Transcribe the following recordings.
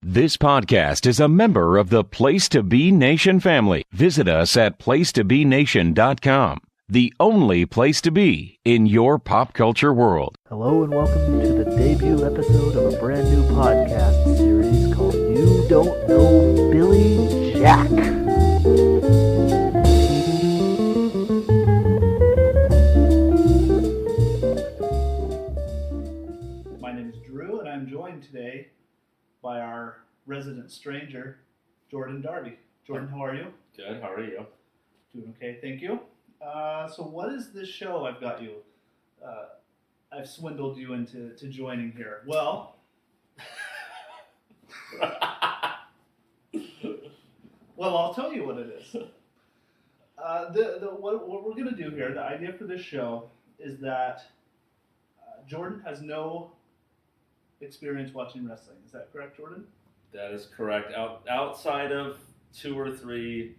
This podcast is a member of the Place to Be Nation family. Visit us at placetobenation.com, the only place to be in your pop culture world. Hello and welcome to the debut episode of a brand new podcast series called You Don't Know Billy Jack. My name is Drew and I'm joined today by our resident stranger, Jordan Darby. Jordan, how are you? Good, how are you? Doing okay, thank you. So what is this show I've got you? I've swindled you into joining here. Well, I'll tell you what it is. What we're going to do here, the idea for this show is that Jordan has no experience watching wrestling. Is that correct, Jordan? That is correct. Outside of 2 or 3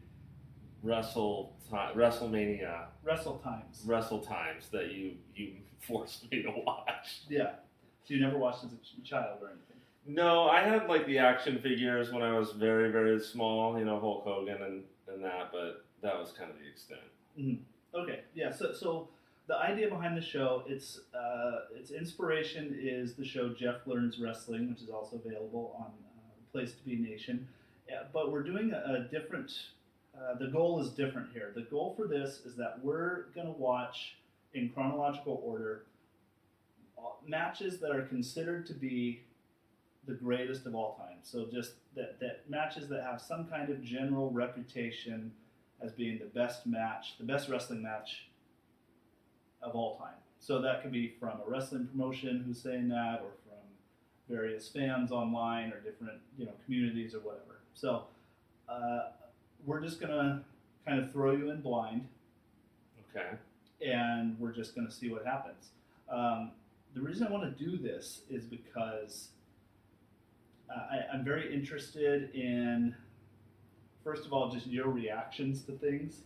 WrestleMania Wrestle times times that you forced me to watch. Yeah. So you never watched as a child or anything? No, I had like the action figures when I was very, very small, Hulk Hogan and that, but that was kind of the extent. Mm-hmm. Okay, yeah, so the idea behind the show, its inspiration is the show Jeff Learns Wrestling, which is also available on Place to Be Nation. Yeah, but we're doing a different, the goal is different here. The goal for this is that we're going to watch in chronological order matches that are considered to be the greatest of all time. So just that matches that have some kind of general reputation as being the best match, the best wrestling match of all time. So that could be from a wrestling promotion who's saying that, or from various fans online, or different communities or whatever. So we're just gonna kind of throw you in blind. Okay. And we're just gonna see what happens. The reason I want to do this is because I'm very interested in, first of all, just your reactions to things.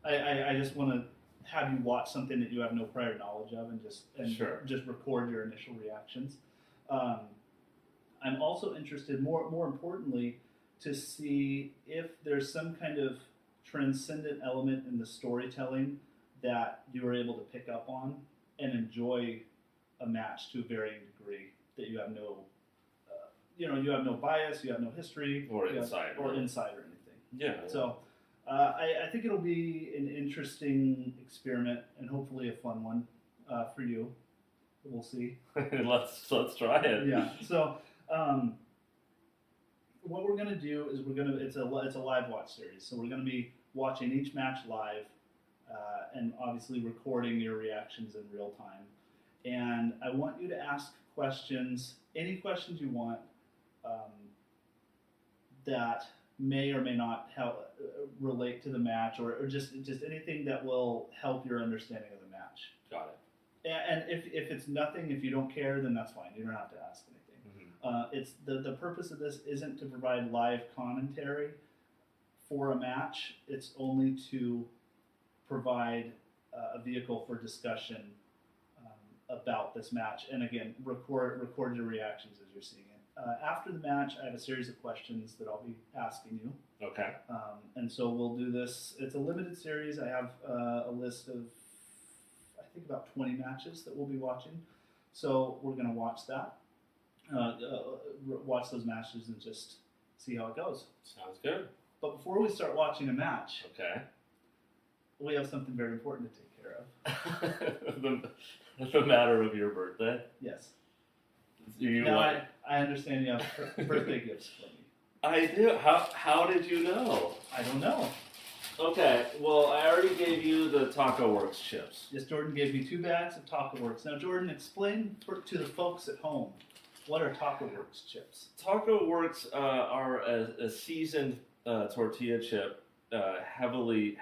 I just want to have you watch something that you have no prior knowledge of and just record your initial reactions. I'm also interested, more importantly, to see if there's some kind of transcendent element in the storytelling that you were able to pick up on and enjoy a match to a varying degree, that you have no you have no bias, you have no history, or insight or anything. Yeah. So I think it'll be an interesting experiment and hopefully a fun one for you. We'll see. let's try it. Yeah. So what we're gonna do is it's a live watch series. So we're gonna be watching each match live and obviously recording your reactions in real time. And I want you to ask questions, any questions you want. That may or may not relate to the match, or just anything that will help your understanding of the match. Got it. And if it's nothing, if you don't care, then that's fine. You don't have to ask anything. Mm-hmm. It's the purpose of this isn't to provide live commentary for a match. It's only to provide a vehicle for discussion about this match. And again, record your reactions as you're seeing it. After the match, I have a series of questions that I'll be asking you. Okay. And so we'll do this. It's a limited series. I have a list of, I think, about 20 matches that we'll be watching. So we're going to watch that. Watch those matches and just see how it goes. Sounds good. But before we start watching a match, okay, we have something very important to take care of. the matter of your birthday? Yes. I understand you have birthday gifts for me. I do. How did you know? I don't know. Okay, well, I already gave you the Taco Works chips. Yes, Jordan gave me 2 bags of Taco Works. Now, Jordan, explain to the folks at home, what are Taco Works chips? Taco Works are a seasoned tortilla chip, heavily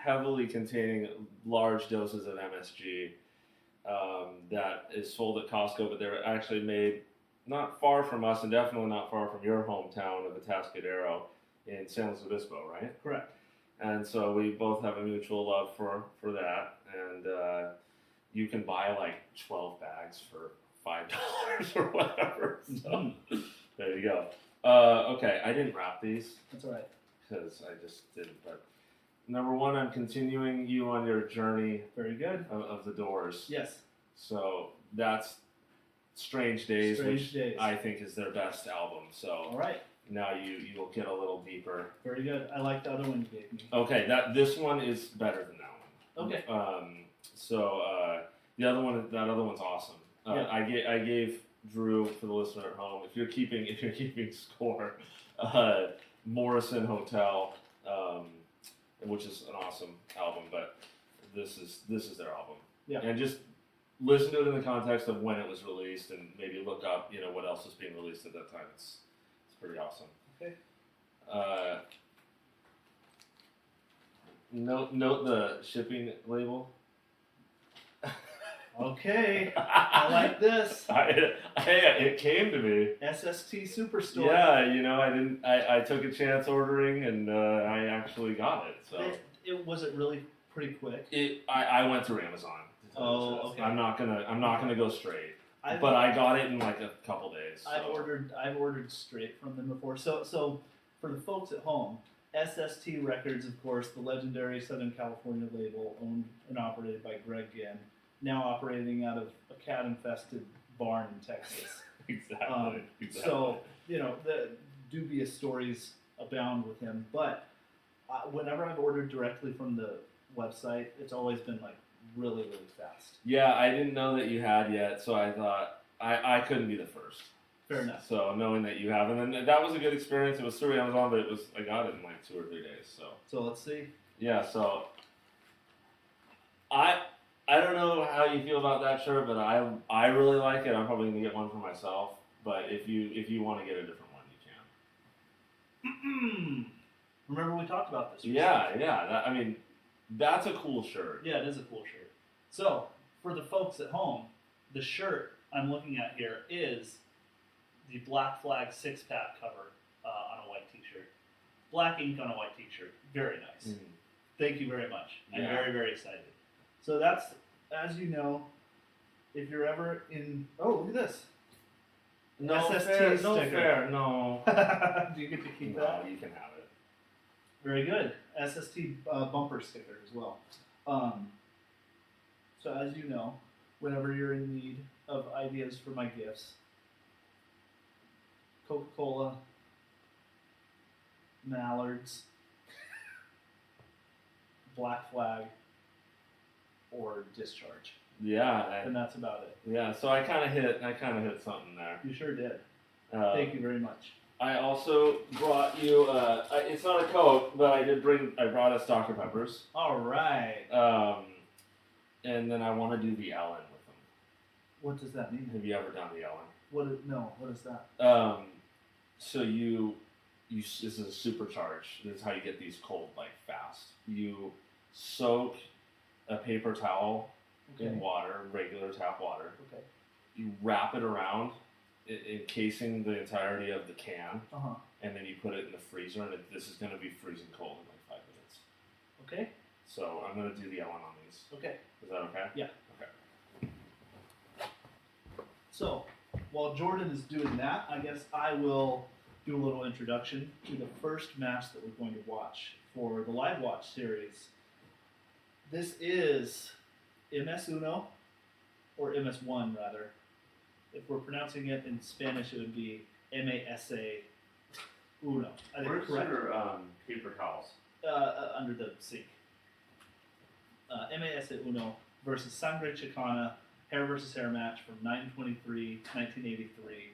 containing large doses of MSG, that is sold at Costco, but they're actually made not far from us, and definitely not far from your hometown of Atascadero in San Luis Obispo, right? Correct. And so we both have a mutual love for that, and you can buy like 12 bags for $5 or whatever. So there you go. Okay, I didn't wrap these That's all right. because I just didn't. But number one, I'm continuing you on your journey Very good. of the Doors. Yes. So that's Strange Days, Strange which Days. I think is their best album. So All right. now you will get a little deeper. Very good. I like the other one you gave me. Okay, this one is better than that one. Okay. The other one, that other one's awesome. Yeah. I gave Drew, for the listener at home, if you're keeping score, Morrison Hotel, which is an awesome album, but this is their album. Yeah. And just listen to it in the context of when it was released, and maybe look up, what else was being released at that time. It's pretty awesome. Okay. Note the shipping label. Okay. I like this. It came to me. SST Superstore. Yeah, I took a chance ordering, and I actually got it. So Was it really pretty quick? I went through Amazon. Oh, okay. I'm not gonna go straight. I've- But I got it in like a couple days. So. I've ordered straight from them before. So for the folks at home, SST Records, of course, the legendary Southern California label, owned and operated by Greg Ginn, now operating out of a cat-infested barn in Texas. Exactly. So the dubious stories abound with him. But whenever I've ordered directly from the website, it's always been like really, really fast. Yeah, I didn't know that you had yet, so I thought I couldn't be the first. Fair enough. So knowing that you have, and then that was a good experience. It was through Amazon, but I got it in like 2 or 3 days. So let's see. yeah, so I don't know how you feel about that shirt, but I really like it. I'm probably gonna get one for myself. But if you want to get a different one, you can. Remember we talked about this? Yeah. That's a cool shirt. Yeah, it is a cool shirt. So, for the folks at home, the shirt I'm looking at here is the Black Flag 6-pack cover on a white t-shirt. Black ink on a white t-shirt. Very nice. Mm-hmm. Thank you very much. I'm Yeah. very, very excited. So that's, as you know, if you're ever in... Oh, look at this. No SST fair. No sticker. fair. No. Do you get to keep No, that? you can have it. Very good. SST bumper sticker as well. So as you know, whenever you're in need of ideas for my gifts, Coca-Cola, Mallards, Black Flag, or Discharge. Yeah. And that's about it. Yeah. So I kind of hit something there. You sure did. Thank you very much. I also brought you. It's not a Coke, but I brought us Dr. Peppers. All right. And then I want to do the Ellen with them. What does that mean? Have you ever done the Ellen? What is that? So this is a supercharge. This is how you get these cold like fast. You soak a paper towel in water, regular tap water. Okay. You wrap it around, encasing the entirety of the can, and then you put it in the freezer, and this is going to be freezing cold in like 5 minutes. Okay. So I'm going to do the Ellen on these. Okay. Is that okay? Yeah. Okay. So, while Jordan is doing that, I guess I will do a little introduction to the first match that we're going to watch for the Live Watch series. This is MS-1, or MS-1 rather. If we're pronouncing it in Spanish, it would be MS-1. I think Where's correct. your paper towels? Under the sink. MS-1 versus Sangre Chicana, hair versus hair match from 9/23/1983.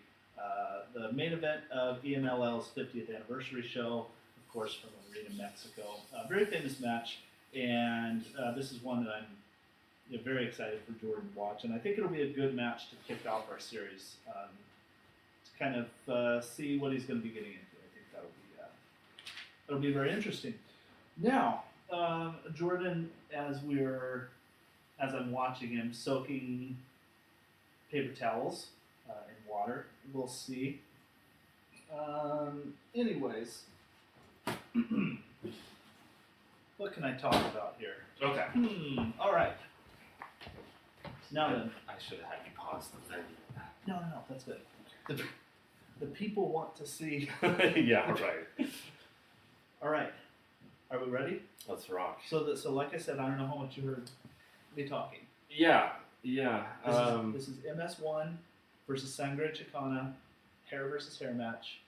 The main event of EMLL's 50th anniversary show, of course, from a arena in Mexico. Very famous match, and this is one that I'm very excited for Jordan to watch, and I think it'll be a good match to kick off our series to kind of see what he's going to be getting into. I think that'll be very interesting. Now, Jordan, as I'm watching him soaking paper towels in water, we'll see. Anyways, what can I talk about here? Okay. All right. Now then. I should have had you pause the thing. No, that's good. The people want to see. Yeah, right. All right. Are we ready? Let's rock. So like I said, I don't know how much you heard me talking. Yeah. This is MS-1 versus Sangre Chicana, hair versus hair match,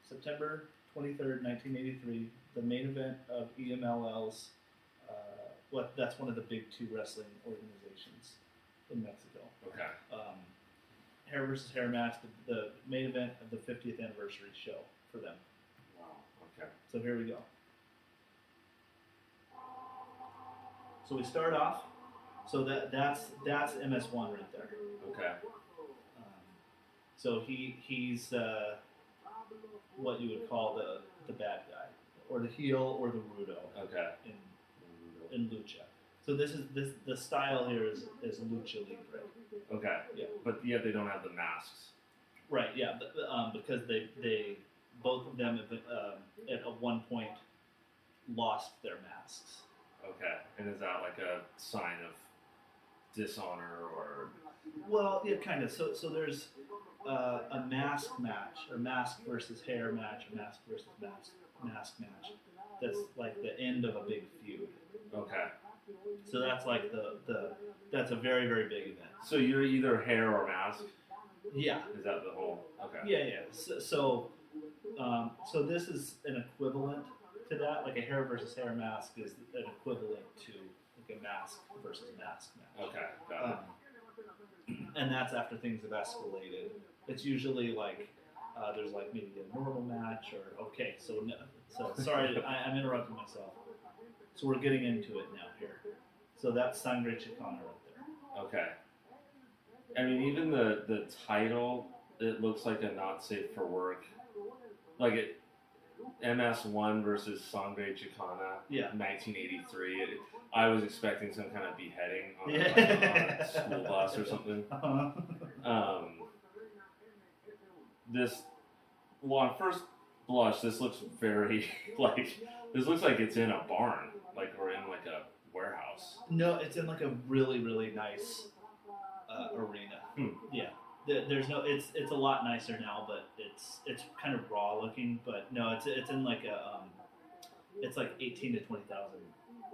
September 23rd, 1983. The main event of EMLL's. That's one of the big two wrestling organizations in Mexico. Okay. Hair versus hair match, the main event of the 50th anniversary show for them. Wow. Okay. So here we go. So we start off. So that's MS-1 right there. Okay. So he's what you would call the bad guy, or the heel, or the rudo. Okay. In lucha. So the style here is lucha libre. Okay. Yeah. But yet they don't have the masks. Right. Yeah. Because they both of them have, at one point lost their masks. Okay. And is that like a sign of dishonor or? Well, yeah, kind of. So there's a mask match, or mask versus hair match, or mask versus mask match. That's like the end of a big feud. Okay. So that's like that's a very, very big event. So you're either hair or mask? Yeah. Is that the whole? Okay. Yeah. So this is an equivalent to that. Like a hair versus hair mask is an equivalent to like a mask versus mask match. Okay. Got it. And that's after things have escalated. It's usually like there's like maybe a normal match, or okay. So sorry, I'm interrupting myself. So we're getting into it now here. So that's Sangre Chicana right there. Okay. I mean, even the title, it looks like a not safe for work. Like it, MS-1 versus Sangre Chicana, Yeah. 1983. I was expecting some kind of beheading on, Yeah. on a school bus or something. On first blush, this looks very this looks like it's in a barn, or in like a warehouse. No, it's in like a really, really nice arena. Yeah. There's no. It's a lot nicer now, but it's kind of raw looking. But no, it's in like a it's like 18 to 20,000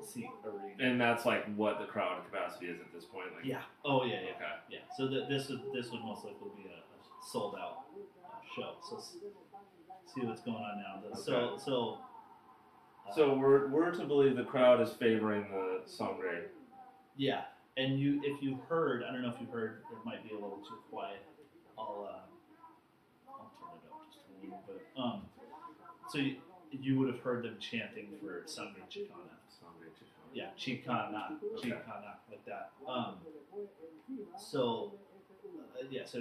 seat arena. And that's like what the crowd capacity is at this point. Like, yeah. Oh yeah. Okay. Yeah. So this would most likely be a sold out show. So see what's going on now. Okay. So we're to believe the crowd is favoring the Sangre. Yeah, and if you heard, I don't know if you heard, it might be a little too quiet. I'll turn it up just a little bit. So you would have heard them chanting for Sangre Chicana. Sangre Chicana. Yeah, Chicana, Okay. Chicana, like that. So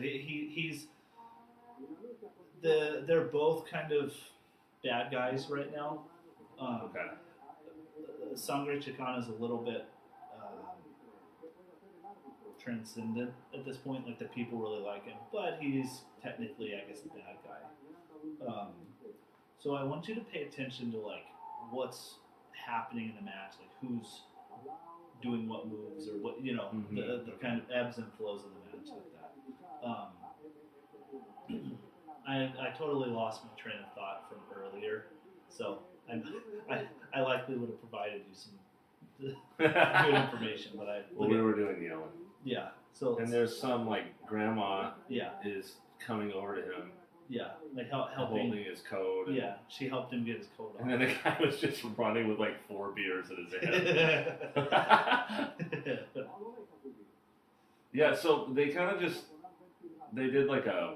he's they're both kind of bad guys right now. Okay. Sangre Chicana is a little bit transcendent at this point. Like the people really like him, but he's technically, I guess, a bad guy. So I want you to pay attention to like what's happening in the match, like who's doing what moves, or what the kind of ebbs and flows of the match, like that. I totally lost my train of thought from earlier, so I likely would have provided you some good information, but we were doing yelling. Yeah. So and there's some grandma yeah is coming over to him. Yeah, like helping holding his coat. Yeah, she helped him get his coat on. And then the guy was just running with 4 beers in his head. Yeah, so they kind of they did a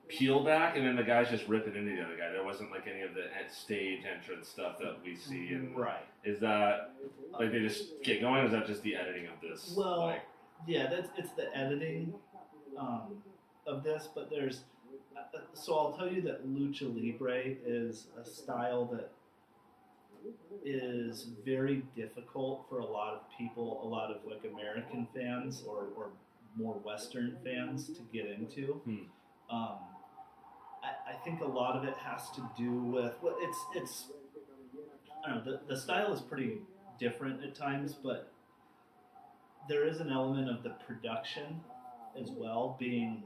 peel back, and then the guy's just ripping into the other guy. There wasn't any of the stage entrance stuff that we see. And right. Is that they just get going? Or is that just the editing of this? Well, yeah, it's the editing of this, but there's. So I'll tell you that lucha libre is a style that is very difficult for a lot of people, a lot of American fans or more Western fans to get into. I think a lot of it has to do with it's I don't know, the style is pretty different at times, but there is an element of the production as well being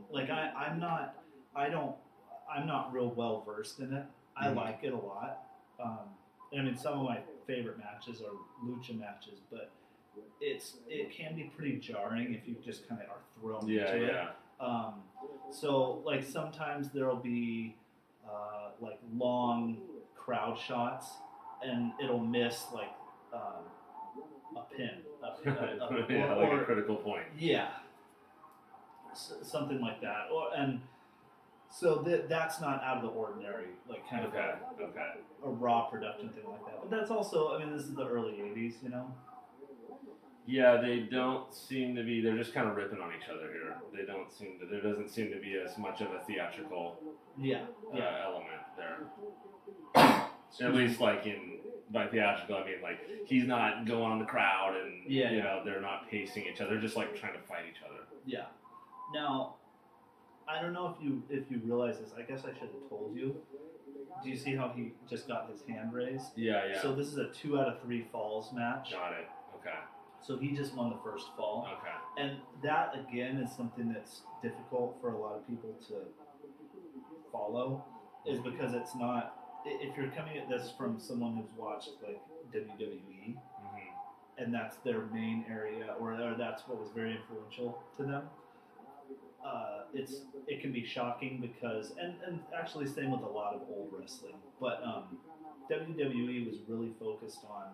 I'm not real well versed in it. I like it a lot. I mean, some of my favorite matches are lucha matches, but it can be pretty jarring if you just kind of are thrown into it. So like sometimes there'll be like long crowd shots, and it'll miss like a pin, like a critical point. Yeah, something like that, so that's not out of the ordinary, like kind of a raw production thing like that. But that's also, I mean, this is the early '80s, you know. Yeah, they don't seem to be. They're just kind of ripping on each other here. They don't seem to. There doesn't seem to be as much of a theatrical element there. At least, like by theatrical, I mean like he's not going on the crowd, and you know they're not pacing each other. They're just like trying to fight each other. Yeah. Now, I don't know if you realize this. I guess I should have told you. Do you see how he just got his hand raised? Yeah. So this is a 2 out of 3 falls match. Got it. Okay. So he just won the first fall. Okay. And that, again, is something that's difficult for a lot of people to follow, is because it's not, if you're coming at this from someone who's watched, like, WWE, and that's their main area, or that's what was very influential to them, it can be shocking because, and actually same with a lot of old wrestling, but WWE was really focused on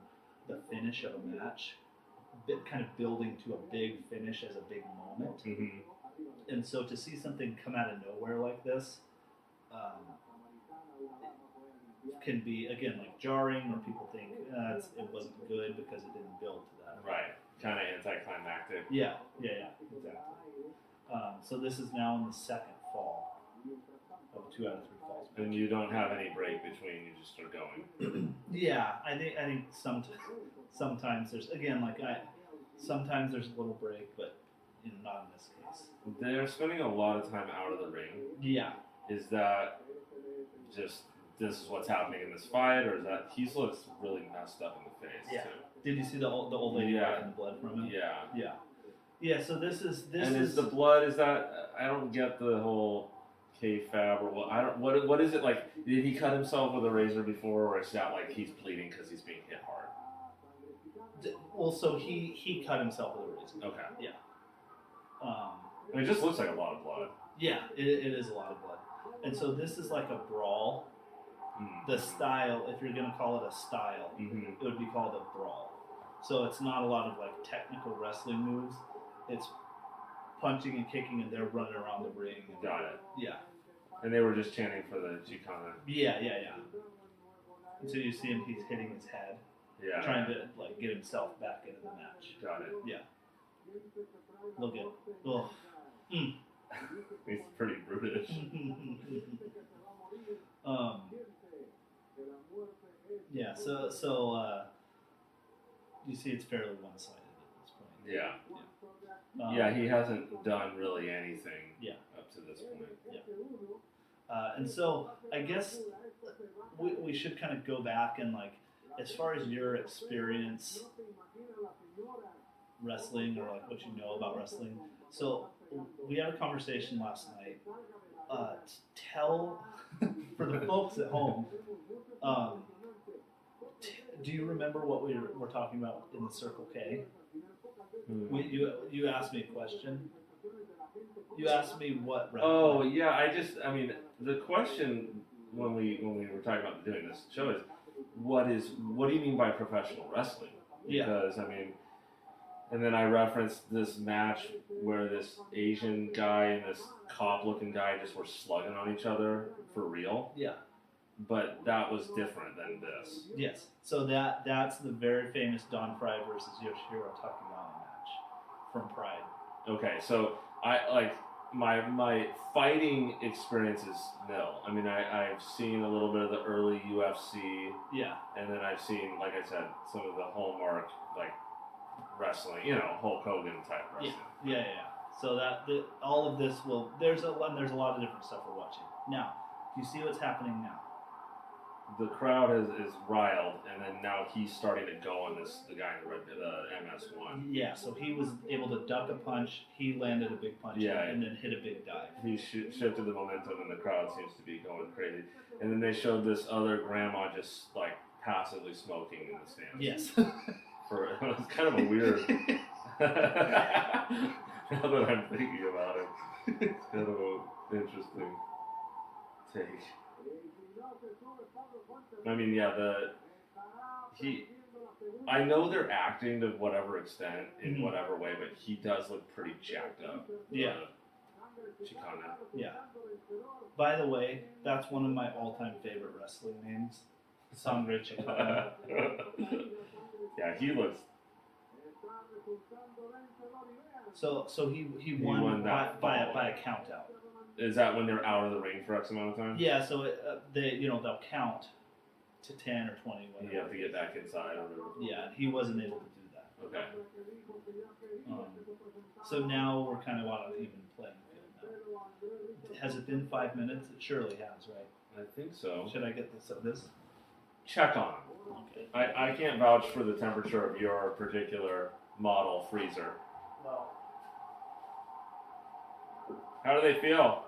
the finish of a match, kind of building to a big finish as a big moment. And so to see something come out of nowhere like this can be, again, like jarring, or people think it wasn't good because it didn't build to that. Right. Kind of anticlimactic. Yeah, exactly. So this is now in the second fall of 2 out of 3 falls. And you don't have any break between, you just start going. Yeah, I think sometimes there's, again, like sometimes there's a little break, but not in this case. They're spending a lot of time out of the ring. Yeah. Is that just this is what's happening in this fight, or is that he looks really messed up in the face? Yeah. Too. Did you see the old lady wiping the blood from him? Yeah. So this is the blood, is that, I don't get the whole kayfabe or what is it like? Did he cut himself with a razor before, or is that like he's bleeding because he's being hit hard? Well, so he cut himself with a razor. Okay. Yeah. I mean, it just looks like a lot of blood. Yeah, it is a lot of blood. And so this is like a brawl. The style, if you're going to call it a style, it would be called a brawl. So it's not a lot of like technical wrestling moves. It's punching and kicking, and they're running around the ring. Got it. Yeah. And they were just chanting for the Chicana. Yeah. And so you see him, he's hitting his head. Yeah. Trying to like get himself back into the match. Got it. Yeah. Look at, oh. He's pretty brutish. Yeah, so you see it's fairly one-sided at this point. Yeah. Yeah, he hasn't done really anything up to this point. Yeah. And so I guess we should kind of go back and, like, as far as your experience wrestling, or like what you know about wrestling. So we had a conversation last night. Tell for the folks at home. Do you remember what we were talking about in the Circle K? You asked me a question. You asked me what. Oh yeah, I mean, the question when we were talking about doing this show is, what do you mean by professional wrestling? Because I mean, and then I referenced this match where this Asian guy and this cop-looking guy just were slugging on each other for real. Yeah. But that was different than this. Yes. So that's the very famous Don Fry versus Yoshihiro Takayama match from Pride. Okay, so I like my fighting experience is nil. I mean, I've seen a little bit of the early UFC. Yeah. And then I've seen, like I said, some of the hallmark like wrestling, Hulk Hogan type wrestling. Yeah. So all of this there's a lot of different stuff we're watching. Now, do you see what's happening now? the crowd is riled, and then now he's starting to go on the guy in the MS-1. Yeah, so he was able to duck a punch. He landed a big punch, and then hit a big dive. He shifted the momentum, and the crowd seems to be going crazy. And then they showed this other grandma just like passively smoking in the stands. Yes. It was kind of a weird. Now that I'm thinking about it, it's kind of an interesting take. I mean, yeah, I know they're acting to whatever extent, in whatever way, but he does look pretty jacked up. Yeah. Chicana. Yeah. By the way, that's one of my all-time favorite wrestling names. Sangre Chicana. Yeah, he looks. So he won by a count out. Is that when they're out of the ring for X amount of time? Yeah, so they'll count to 10 or 20. Whatever. You have to get back inside or whatever. Yeah, he wasn't able to do that. Okay. So now we're kind of on an even playing field now. Has it been 5 minutes? It surely has, right? I think so. Should I get this? Check on. Okay. I can't vouch for the temperature of your particular model freezer. Well, How do they feel?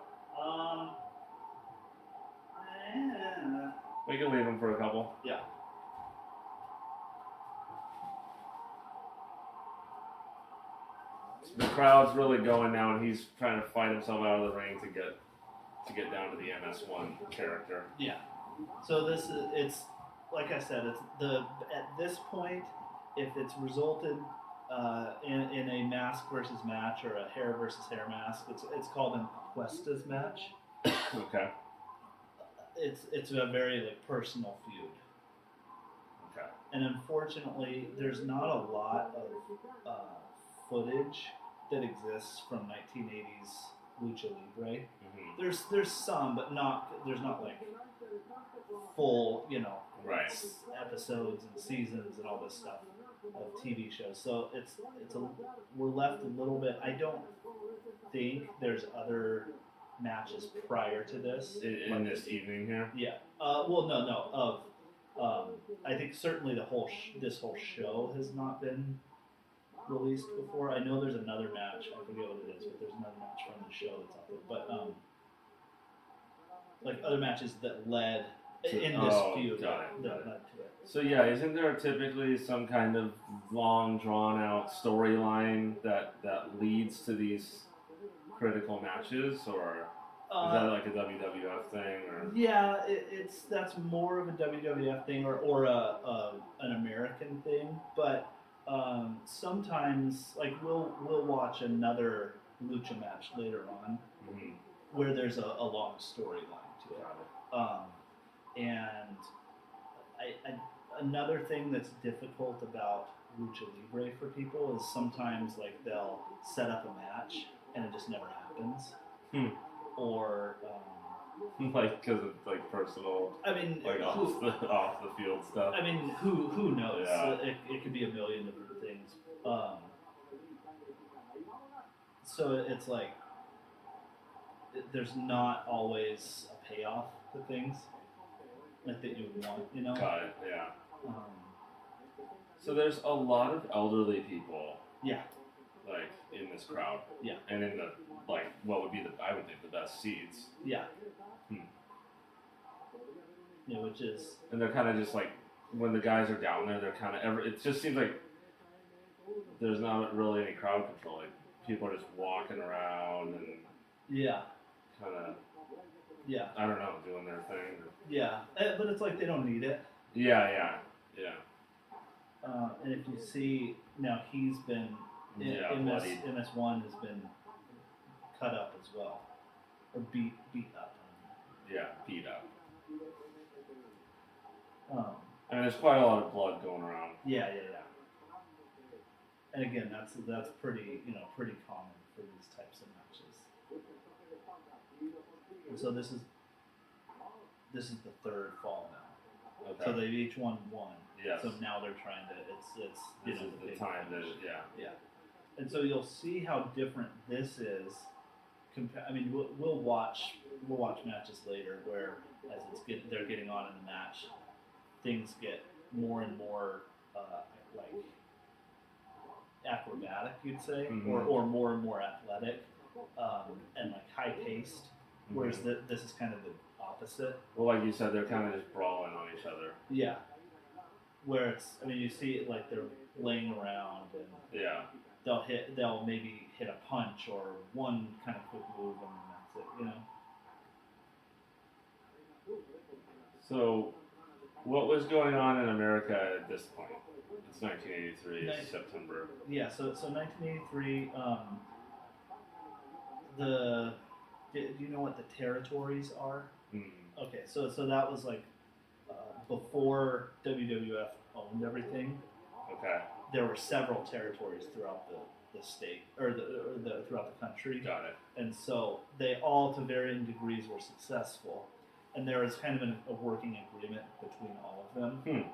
We can leave them for a couple. Yeah. The crowd's really going now, and he's trying to fight himself out of the ring to get down to the MS-1 character. Yeah. So it's like I said, at this point, if it's resulted in a mask versus match or a hair versus hair mask, it's called an Apuestas match. Okay. It's a very personal feud. Okay. And unfortunately, there's not a lot of footage that exists from 1980s lucha libre. Mm-hmm. There's some, but there's not like full, Right. episodes and seasons and all this stuff of TV shows. So we're left a little bit. I don't think there's other matches prior to this In this evening here. Yeah. Well, no. I think certainly this whole show has not been released before. I know there's another match. I forget what it is, but there's another match from the show that's out there. But like other matches that led in this feud that led to it. So yeah, isn't there typically some kind of long, drawn-out storyline that leads to these critical matches, or is that like a WWF thing? Or yeah, that's more of a WWF thing or an American thing. But sometimes, like we'll watch another lucha match later on where there's a long storyline to it. And another thing that's difficult about lucha libre for people is sometimes like they'll set up a match and it just never happens. Or like because of like personal. I mean, like off the field stuff. I mean, who knows? Yeah. It could be a million different things. So it's like there's not always a payoff to things like that you would want, Got it. Yeah. So there's a lot of elderly people. Yeah. Like in this crowd. Yeah. And in the what would be I would think the best seats. Yeah. Yeah, which is. And they're kind of just like when the guys are down there, they're kind of it just seems like there's not really any crowd control. Like people are just walking around and. Yeah. Kind of. Yeah. I don't know, doing their thing. Yeah, but it's like they don't need it. Yeah. And if you see now, he's been MS-1 has been cut up as well, or beat up. Yeah, beat up. And there's quite a lot of blood going around. Yeah. And again, that's pretty common for these types of matches. And so this is the third fall now. Okay. So they've each won one. Yes. So now they're trying to. It's this is the time that Yeah. And so you'll see how different this is. I mean, we'll watch matches later where as they're getting on in the match, things get more and more like acrobatic, you'd say, or more and more athletic, and like high paced. Whereas this is kind of the opposite. Well, like you said, they're kind of just brawling on each other. Yeah. Where it's, I mean, you see it like they're laying around and they'll maybe hit a punch or one kind of quick move and that's it, you know. So, what was going on in America at this point? It's 1983, September. Yeah, so 1983, do you know what the territories are? Okay, so that was like before WWF owned everything. Okay. There were several territories throughout the state or throughout the country. Got it. And so they all, to varying degrees, were successful. And there was kind of a working agreement between all of them,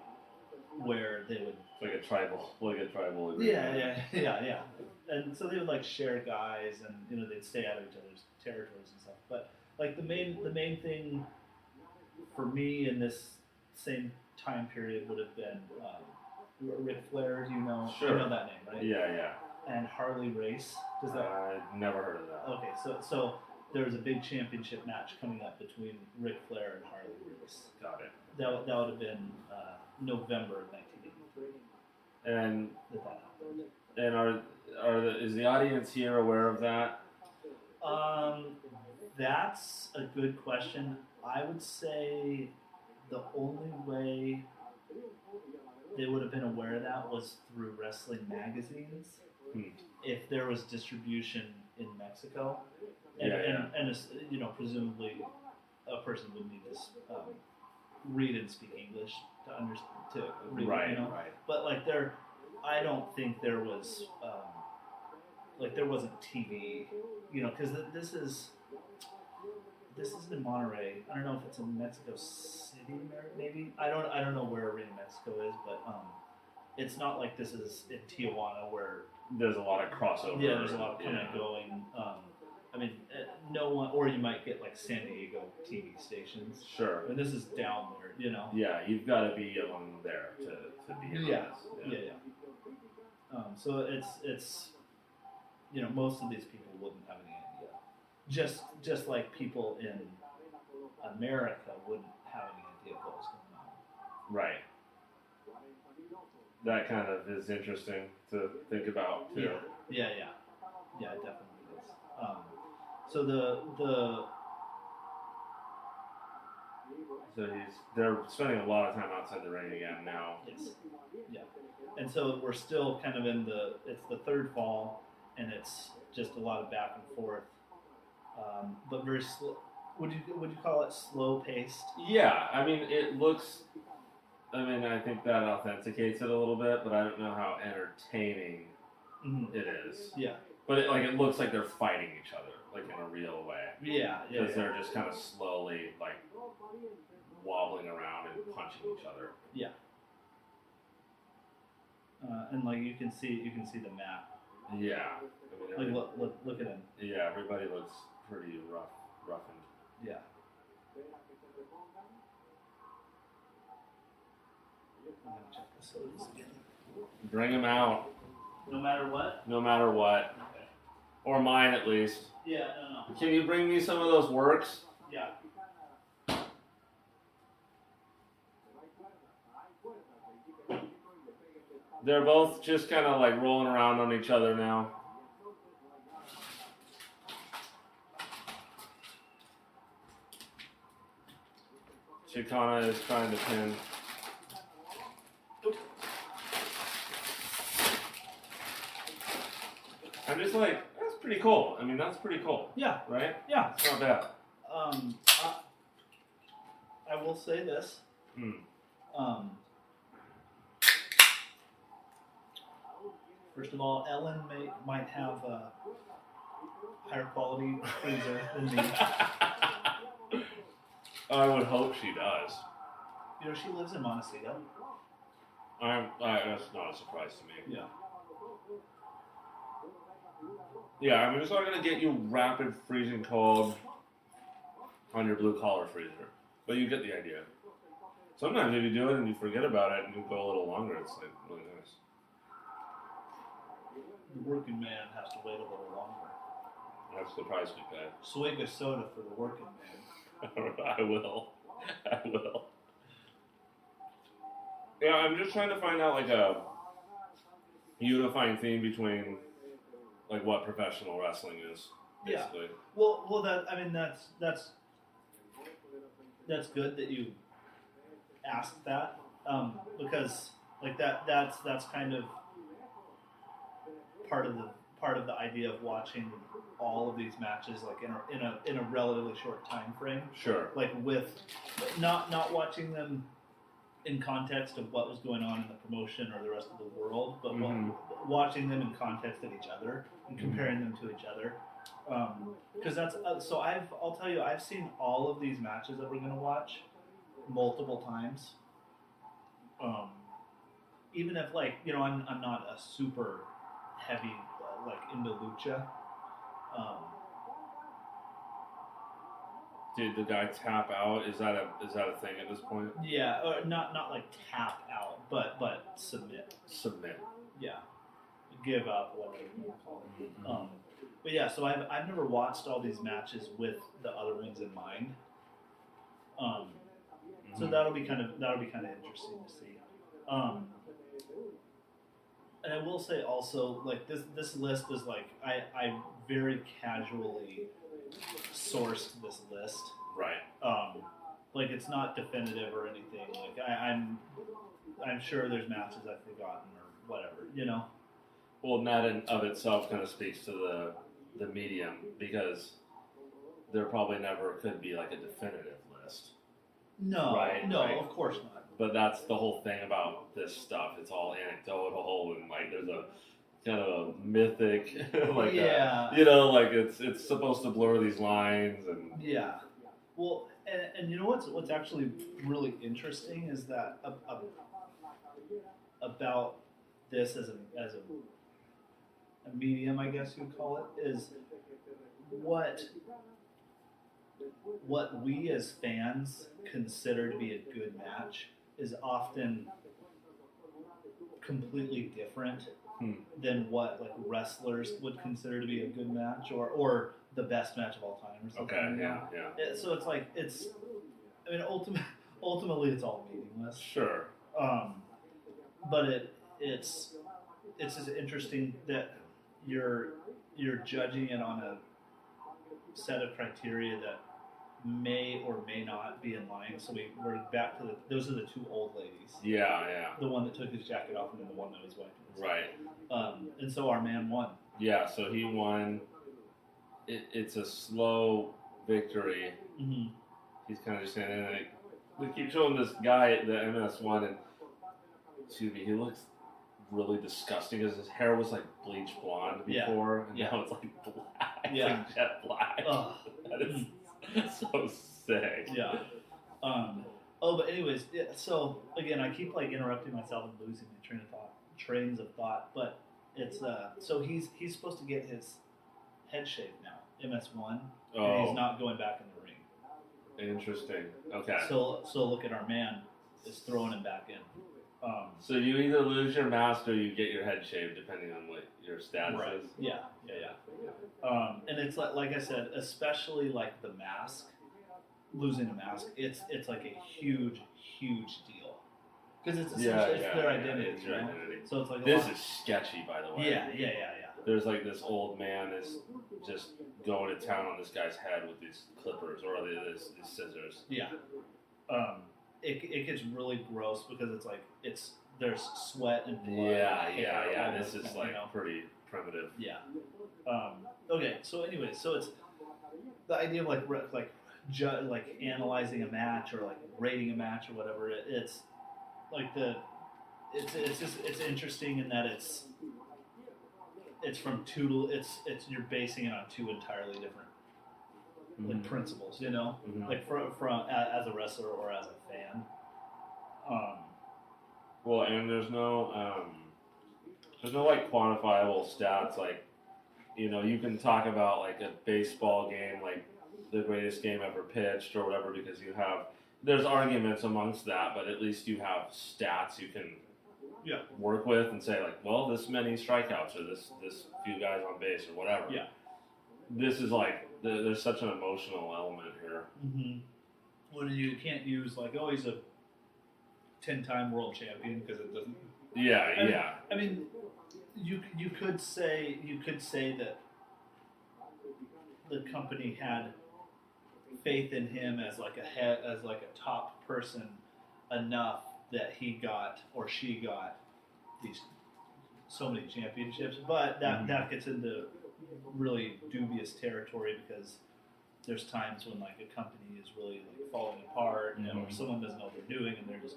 where they would like a tribal agreement. Yeah. And so they would like share guys, and you know they'd stay out of each other's territories and stuff. But like the main thing for me in this same time period would have been Ric Flair. You know that name, right? Yeah. And Harley Race. Does that? I never heard of that. Okay, so there was a big championship match coming up between Ric Flair and Harley Race. Got it. That would have been November of 1983. And that happened. And is the audience here aware of that? That's a good question. I would say the only way they would have been aware of that was through wrestling magazines. If there was distribution in Mexico, and you know, presumably a person would need to read and speak English to understand, to read, right, you know? Right. But like I don't think there was there wasn't TV, you know, because this is in Monterrey. I don't know if it's in Mexico City, maybe. I don't know where in Mexico is, but it's not like this is in Tijuana where there's a lot of crossover. Yeah, there's a lot of coming and going. I mean, no one, or you might get like San Diego TV stations. Sure. And this is down there, you know. Yeah, you've got to be among there to be in Yeah. this. Yeah. So it's you know, most of these people wouldn't have any idea. Just like people in America wouldn't have any idea of what was going on. Right. That kind of is interesting to think about too. Yeah, it definitely is. So they're spending a lot of time outside the ring again now. Yes. Yeah. And so we're still kind of it's the third fall, and it's just a lot of back and forth, but very slow. Would you call it slow paced? Yeah, I mean it looks. I mean, I think that authenticates it a little bit, but I don't know how entertaining it is. Yeah. But it looks like they're fighting each other, like in a real way. Yeah. Because they're just kind of slowly, like, wobbling around and punching each other. Yeah. And like you can see the map. Yeah. I mean, look at him. Yeah, everybody looks pretty roughened. Yeah. I'm gonna check the sodas again. Bring them out. No matter what? No matter what. Okay. Or mine, at least. Yeah, no. Can you bring me some of those works? Yeah. They're both just kind of like rolling around on each other now. Chicana is trying to pin. I'm just like, that's pretty cool. I mean, that's pretty cool. Yeah. Right? Yeah. It's not bad. I will say this. First of all, Ellen might have a higher quality freezer than me. I would hope she does. You know, she lives in Montecito. That's not a surprise to me. Yeah. Yeah, I mean, it's not going to get you rapid freezing cold on your blue collar freezer, but you get the idea. Sometimes if you do it and you forget about it and you go a little longer, it's like really nice. The working man has to wait a little longer. That's the price we pay. Swig a soda for the working man. I will. I will. Yeah, I'm just trying to find out like a unifying theme between like what professional wrestling is, basically. Yeah. Well, that's good that you asked that, because like that's kind of part of the idea of watching all of these matches like in a relatively short time frame. Sure. Like with not watching them in context of what was going on in the promotion or the rest of the world, but watching them in context of each other and comparing them to each other. Because that's so I'll tell you, I've seen all of these matches that we're going to watch multiple times. Even if like I'm not a super heavy like into lucha. Did the guy tap out? Is that a thing at this point? Yeah, or not like tap out, but submit. Submit. Yeah, give up, whatever you want to call it. But yeah, so I've never watched all these matches with the other ones in mind. So that'll be kind of interesting to see. And I will say also, like this list is like I very casually sourced this list. Right. Like it's not definitive or anything. Like I'm sure there's matches I've forgotten or whatever. Well, and that in of itself kind of speaks to the medium, because there probably never could be like a definitive list. No, right? No, right? Of course not. But that's the whole thing about this stuff. It's all anecdotal, and like there's a kind of a mythic, like like it's supposed to blur these lines and yeah. Well, and you know what's actually really interesting is that about this as a medium, I guess you'd call it, is what we as fans consider to be a good match is often completely different than what like wrestlers would consider to be a good match or the best match of all time or something. Okay, yeah. So it's like ultimately it's all meaningless. Sure. But it's just interesting that you're judging it on a set of criteria that may or may not be in line. So we're back to those are the two old ladies. Yeah. The one that took his jacket off and then the one that was wiping his Right. And so our man won. Yeah, so he won. It's a slow victory. Mm-hmm. He's kind of just standing there. We keep showing this guy, the MS-1, and he looks really disgusting because his hair was like bleach blonde before, and now it's like black. It's like jet black. That is so sick. Yeah. But anyways, so again, I keep like interrupting myself and losing my trains of thought. But it's so he's supposed to get his head shaved now, MS-1, and he's not going back in the ring. Interesting. Okay. So look at our man is throwing him back in. So you either lose your mask or you get your head shaved, depending on what your status is. Yeah. And it's like I said, especially like the mask, losing a mask, it's like a huge deal because it's essentially their identity. It's your identity. So it's like this is sketchy, by the way. Yeah. There's like this old man is just going to town on this guy's head with these clippers or these scissors. Yeah. It gets really gross because it's like there's sweat and blood. Yeah. This is like pretty primitive. Yeah. Okay. So anyway, so it's the idea of like analyzing a match or like rating a match or whatever. It's like it's interesting in that it's from it's you're basing it on two entirely different like principles, like from as a wrestler or as a fan. Well, and there's no like quantifiable stats. Like, you can talk about like a baseball game, like the greatest game ever pitched or whatever, because you have there's arguments amongst that, but at least you have stats you can work with and say like, well, this many strikeouts or this few guys on base or whatever. Yeah. This is like there's such an emotional element here. Mm-hmm. Well, you can't use like, oh, he's a 10-time world champion because it doesn't. Yeah. I mean, you could say that the company had faith in him as like a top person enough that he got or she got these so many championships, but that gets into really dubious territory because there's times when like a company is really like falling apart, or someone doesn't know what they're doing and they're just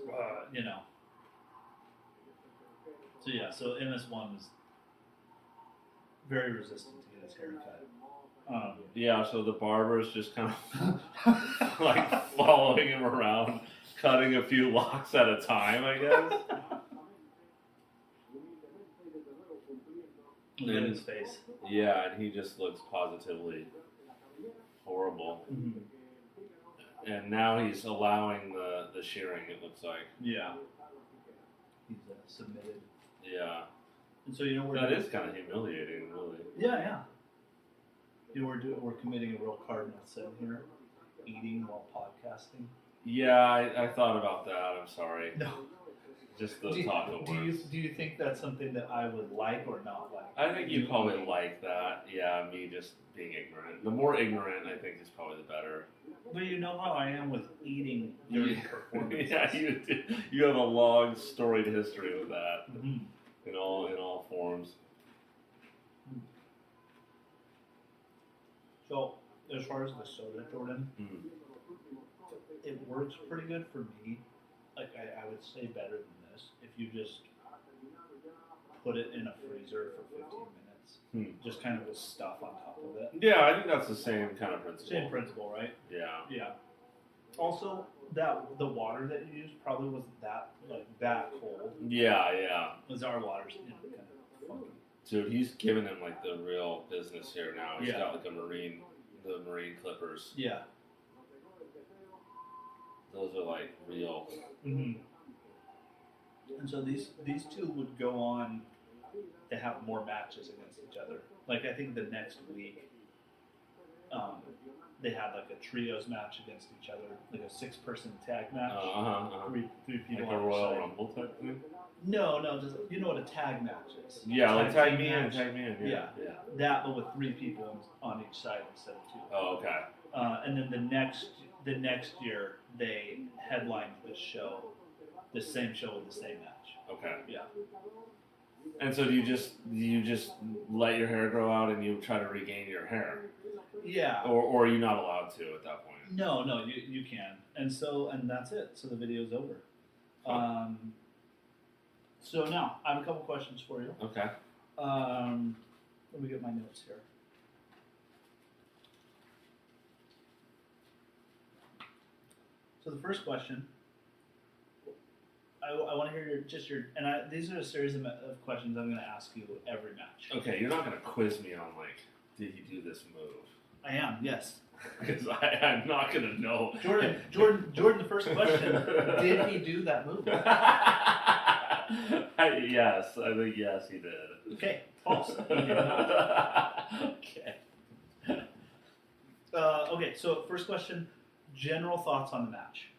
So yeah, so MS-1 was very resistant to get his hair cut. So the barber's just kind of like following him around, cutting a few locks at a time, I guess. Look at his face. Yeah, and he just looks positively horrible. Mm-hmm. And now he's allowing the shearing, it looks like. Yeah. He's submitted. Yeah. And so that is kind of humiliating, really. Yeah. We're committing a real cardinal sin here, eating while podcasting. Yeah, I thought about that. I'm sorry. No. Just the taco words. Do you think that's something that I would like or not like? I think you probably like that. Yeah, me just being ignorant. The more ignorant, I think, is probably the better. But you know how I am with eating during performances. Yeah, you have a long storied history with that in all forms. So, as far as the soda, Jordan, it works pretty good for me. Like, I would say better than this if you just put it in a freezer for 15 minutes. Just kind of with stuff on top of it. Yeah, I think that's the same kind of principle. Same principle, right? Yeah. Also, the water that you used probably wasn't that cold. Yeah. Because our water's kind of funky. Dude, he's giving him like the real business here now. He's got like the marine clippers. Yeah. Those are like real. Mm-hmm. And so these two would go on to have more matches against each other. Like I think the next week, they had like a trios match against each other, like a 6-person tag match. Three people like on a Royal side. Rumble type thing. No, just you know what a tag match is. Yeah, like tag me in. Yeah. That, but with 3 people on each side instead of 2. Oh, okay. And then the next year they headlined this show, the same show with the same match. Okay. Yeah. And so do you just let your hair grow out and you try to regain your hair? Yeah. Or are you not allowed to at that point? No, you can. And that's it. So the video's over. So now I have a couple questions for you. Okay. Let me get my notes here. So the first question, I want to hear these are a series of questions I'm going to ask you every match. Okay, you're not going to quiz me on like, did he do this move? I am, yes. Because I'm not going to know. Jordan, the first question, did he do that move? Yes, I think yes, he did. Okay, false. He did not. Okay. Okay, so first question, general thoughts on the match.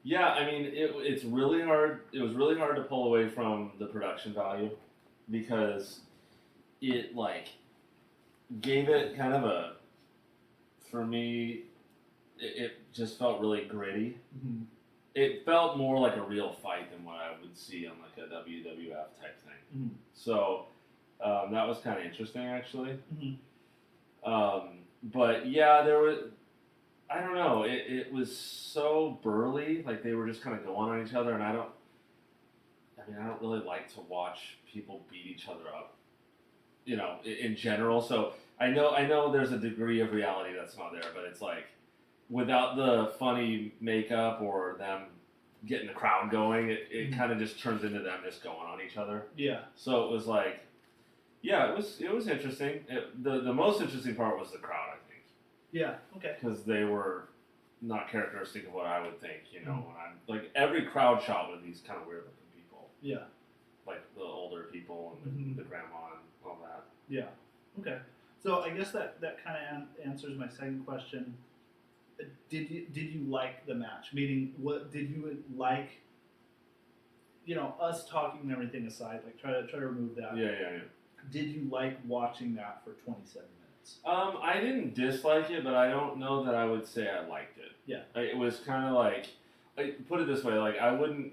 Yeah, I mean, it's really hard. It was really hard to pull away from the production value because it like gave it kind of a, for me, it just felt really gritty. Mm-hmm. It felt more like a real fight than what I would see on like a WWF type thing. Mm-hmm. So that was kind of interesting, actually. Mm-hmm. But yeah, there was. I don't know. It was so burly, like they were just kind of going on each other, and I don't really like to watch people beat each other up, in general. So I know there's a degree of reality that's not there, but it's like without the funny makeup or them getting the crowd going, it kind of just turns into them just going on each other. Yeah. So it was like, yeah, it was interesting. The most interesting part was the crowd, I think. Yeah. Okay. Because they were not characteristic of what I would think. You know, when I'm like every crowd shot with these kind of weird looking people. Yeah. Like the older people and the grandma and all that. Yeah. Okay. So I guess that kind of answers my second question. Did you like the match? Meaning, what did you like? You know, us talking and everything aside, like try to remove that. Yeah. Did you like watching that for 27 minutes? I didn't dislike it, but I don't know that I would say I liked it. Yeah. It was kind of like, put it this way, like I wouldn't.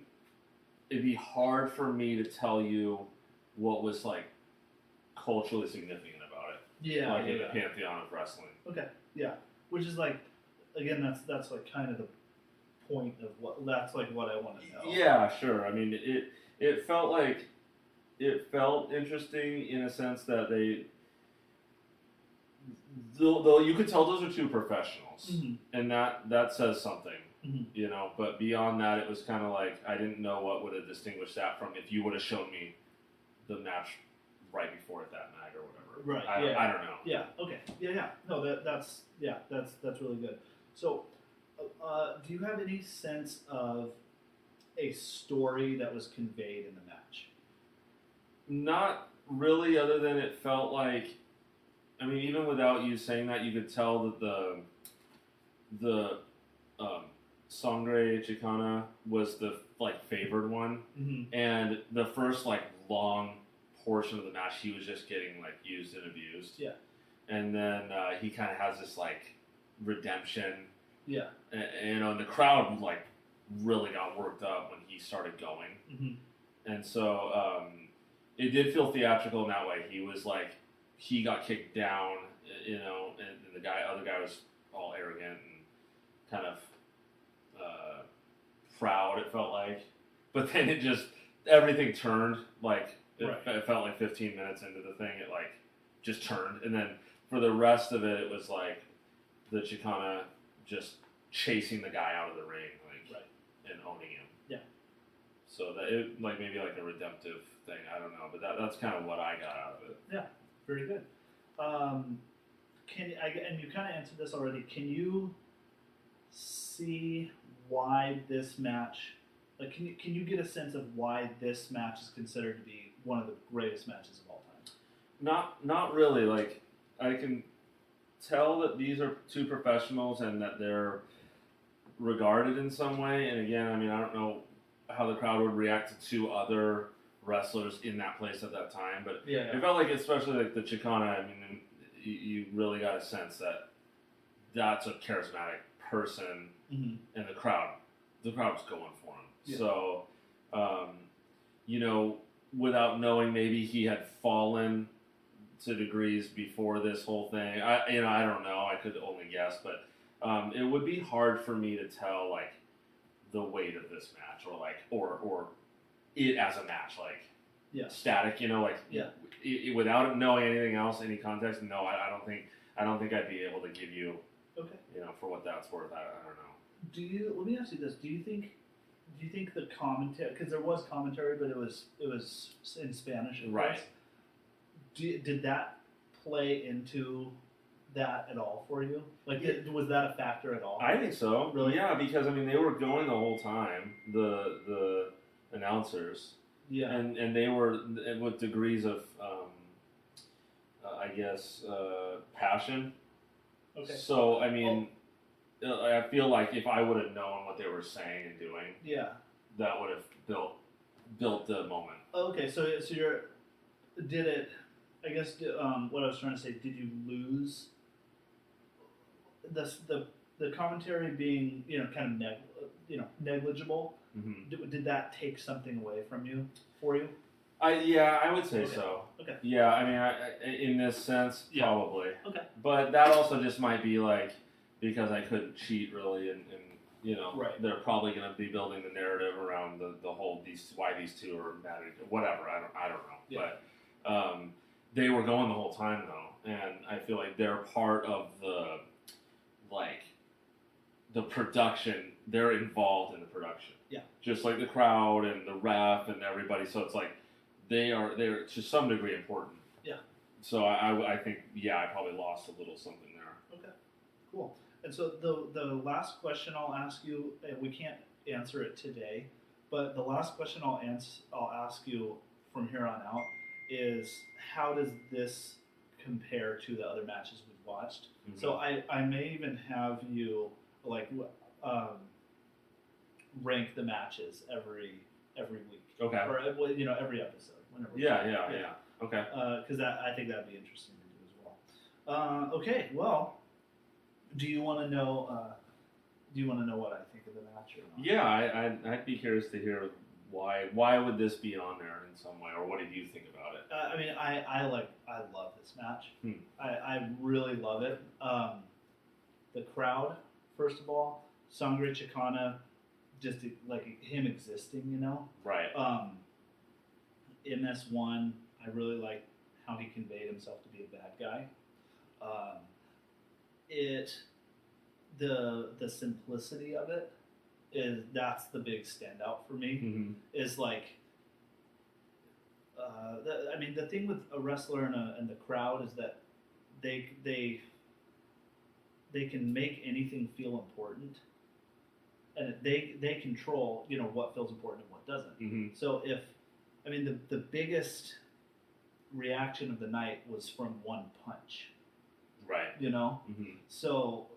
It'd be hard for me to tell you what was like culturally significant about it. Yeah. Like in the pantheon of wrestling. Okay. Yeah. Which is like, again, that's like kind of the point of what I want to know. Yeah, sure. I mean, it felt interesting in a sense that though you could tell those are two professionals, and that says something, you know. But beyond that, it was kind of like I didn't know what would have distinguished that from if you would have shown me the match right before at that night or whatever. Right. I don't know. Yeah. Okay. Yeah. No, that's really good. So, do you have any sense of a story that was conveyed in the match? Not really, other than it felt like, I mean, even without you saying that, you could tell that the Sangre Chicana was the like favored one, and the first like long portion of the match, he was just getting like used and abused. Yeah, and then he kind of has this like redemption. Yeah, and, you know, and the crowd like really got worked up when he started going, and so it did feel theatrical in that way. He was like, he got kicked down, you know, and the other guy was all arrogant and kind of proud, it felt like. But then it just, everything turned, like, it felt like 15 minutes into the thing, it like just turned. And then for the rest of it, it was like the Chicana just chasing the guy out of the ring, like, and owning him. Yeah. So that it, like, maybe like a redemptive thing, I don't know, but that's kind of what I got out of it. Yeah, very good. And you kind of answered this already. Can you see why this match? Like, can you get a sense of why this match is considered to be one of the greatest matches of all time? Not really. Like, I can tell that these are two professionals and that they're regarded in some way. And again, I mean, I don't know how the crowd would react to two other wrestlers in that place at that time, but it felt like, especially like the Chicana, I mean, you really got a sense that that's a charismatic person, and the crowd was going for him. Yeah. So, you know, without knowing, maybe he had fallen to degrees before this whole thing. I don't know. I could only guess, but it would be hard for me to tell like the weight of this match, or like, or it as a match, like static, you know, like without knowing anything else, any context. No, I don't think I'd be able to give you, you know, for what that's worth. I don't know. Let me ask you this: Do you think the commentary, because there was commentary, but it was in Spanish, right? Did that play into that at all for you? Like, was that a factor at all? I think so. Really? Yeah, because I mean, they were going the whole time. The announcers. Yeah. And they were with degrees of, I guess, passion. Okay. So, I mean, I feel like if I would have known what they were saying and doing, that would have built the moment. Okay, so what I was trying to say, did you lose the commentary being, you know, kind of negligible? Mm-hmm. Did that take something away from you, for you? I would say so. Okay. Yeah, I mean, in this sense, probably. Okay. But that also just might be like, because I couldn't cheat really, and you know, they're probably going to be building the narrative around the whole why these two are mad at each other, whatever. I don't know. Yeah. But they were going the whole time though, and I feel like they're part of the production. They're involved in the production. Yeah. Just like the crowd and the ref and everybody. So it's like they're to some degree important. Yeah. So I think I probably lost a little something there. Okay. Cool. And so the last question I'll ask you, and we can't answer it today, but the last question I'll ask you from here on out is, how does this compare to the other matches we've watched? Mm-hmm. So I may even have you like rank the matches every week. Okay. Or every episode. Whenever. Yeah. Okay. Because I think that'd be interesting to do as well. Okay. Well, do you want to know? What I think of the match or not? Yeah, I'd be curious to hear why would this be on there in some way, or what did you think about it? I mean, I love this match. Hmm. I really love it. The crowd, first of all, Sangre Chicana, just like him existing, Right. MS-1, I really like how he conveyed himself to be a bad guy. The simplicity of it that's the big standout for me. Mm-hmm. Is like, the thing with a wrestler and the crowd is that they can make anything feel important, and they control what feels important and what doesn't. Mm-hmm. So the biggest reaction of the night was from one punch. Right. Mm-hmm. So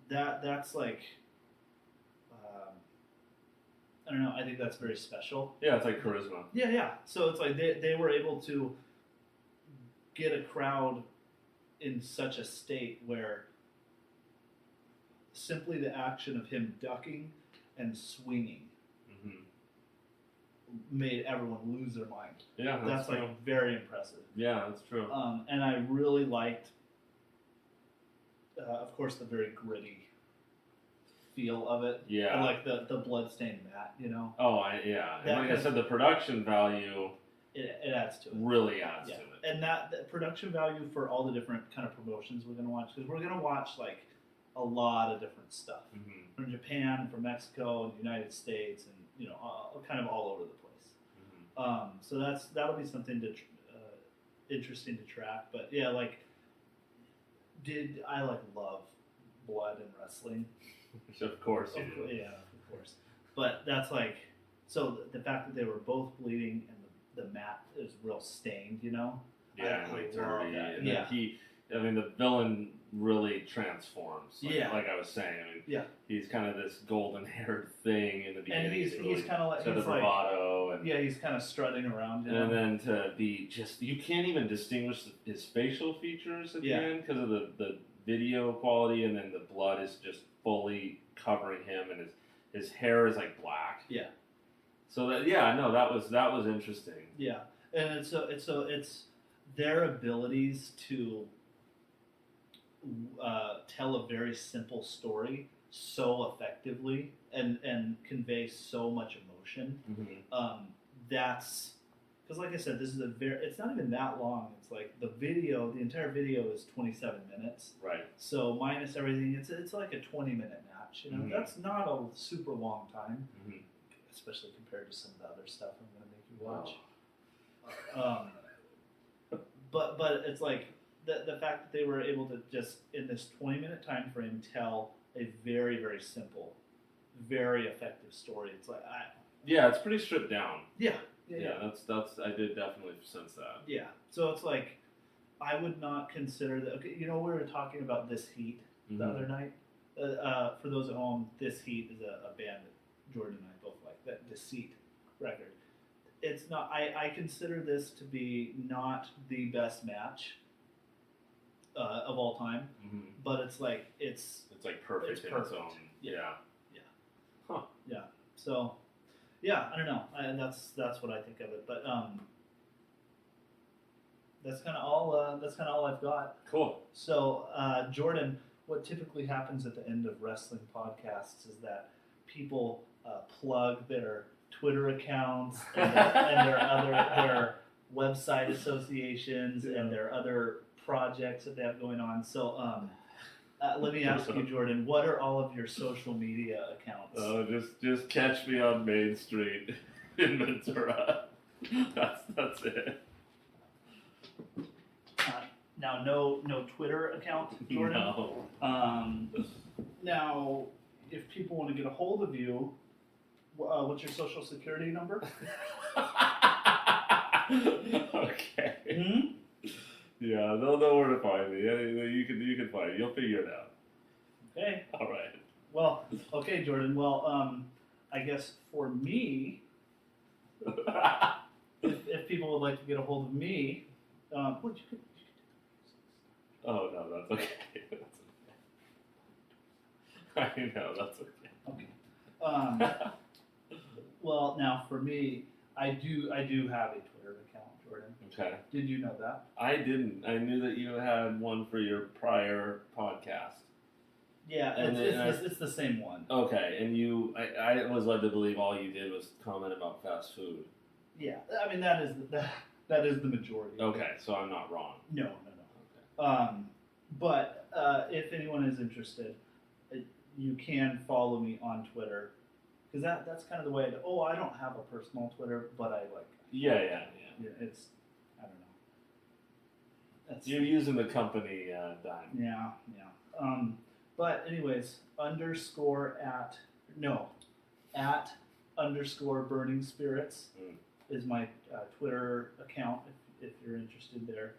that's like, I don't know. I think that's very special. Yeah, it's like charisma. Yeah. So it's like they were able to get a crowd in such a state where simply the action of him ducking and swinging Mm-hmm. made everyone lose their mind. Yeah, That's true. like very impressive. Yeah, that's true. And I really liked, of course, the very gritty feel of it. Yeah. And like the bloodstained mat, Oh, yeah. And like I said, the production value it adds to it. really adds to it. And the production value for all the different kind of promotions we're going to watch, because we're going to watch like a lot of different stuff Mm-hmm. from Japan, from Mexico, and the United States, and kind of all over the place. Mm-hmm. So that'll be something to interesting to track. But yeah, like, did I love blood and wrestling? Of course you do. Yeah, of course. But that's like, so the fact that they were both bleeding and the mat is real stained, Yeah, I and like love dirty. that. And Yeah. then the villain really transforms. Yeah. Like I was saying, Yeah. he's kind of this golden-haired thing in the beginning. And he's kind of like, the bravado and he's kind of strutting around. And then to be you can't even distinguish his facial features at the end because of the video quality, and then the blood is just fully covering him, and his hair is like black. Yeah. So that was interesting. Yeah, and it's their abilities to tell a very simple story so effectively and convey so much emotion. Mm-hmm. That's because, like I said, this is it's not even that long. It's like the entire video is 27 minutes. Right. So minus everything, it's like a 20-minute match. Mm-hmm. That's not a super long time, Mm-hmm. especially compared to some of the other stuff I'm going to make you watch. But it's like the fact that they were able to just in this 20-minute time frame tell a very, very simple, very effective story. It's like it's pretty stripped down. Yeah. That's I did definitely sense that. Yeah. So it's like, I would not consider that. Okay, we were talking about This Heat the other night. For those at home, This Heat is a band that Jordan and I both like. That Deceit record. It's not. I consider this to be not the best match of all time, but it's like it's like perfect it's in perfect. its own. Yeah. Huh. Yeah. So, yeah, I don't know. That's what I think of it. But that's kind of all I've got. Cool. So, Jordan, what typically happens at the end of wrestling podcasts is that people plug their Twitter accounts and their website associations and their other projects that they have going on. So, let me ask you, Jordan, what are all of your social media accounts? Just catch me on Main Street in Ventura. That's it. Now, no Twitter account, Jordan. No. Now, if people want to get a hold of you, what's your social security number? Okay. Yeah, they'll know where to find me. You can find me. You'll figure it out. Okay. All right. Well, okay, Jordan. Well, I guess for me, if people would like to get a hold of me, well, you could. Oh no, that's okay. That's okay. I know that's okay. Okay. Well, now for me, I do have a Twitter account, Jordan. Okay. Did you know that? I didn't. I knew that you had one for your prior podcast. Yeah, And it's the same one. Okay, and I was led to believe all you did was comment about fast food. Yeah, I mean that is the majority. Okay, so I'm not wrong. No. Okay. But if anyone is interested, you can follow me on Twitter, because that's kind of the way. I don't have a personal Twitter, but I like. Yeah. It's I don't know. That's You're using the company dime. Yeah. But anyways, @@ _burning spirits is my Twitter account if you're interested there.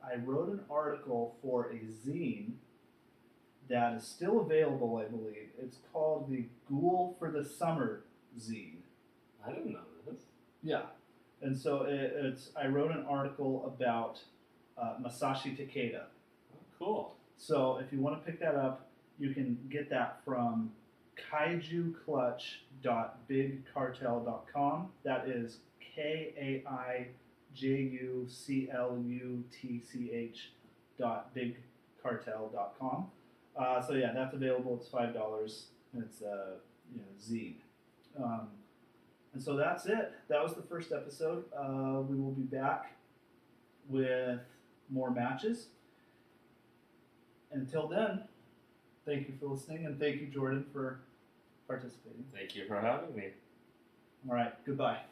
I wrote an article for a zine that is still available, I believe. It's called the Ghoul for the Summer zine. I didn't know this. Yeah, and so I wrote an article about Masashi Takeda. Oh, cool. So if you want to pick that up, you can get that from kaijuclutch.bigcartel.com. That is KAIJUCLUTCH.bigcartel.com. So yeah, that's available. It's $5, and it's zine. And so that's it. That was the first episode. We will be back with more matches. Until then, thank you for listening, and thank you, Jordan, for participating. Thank you for having me. All right, goodbye.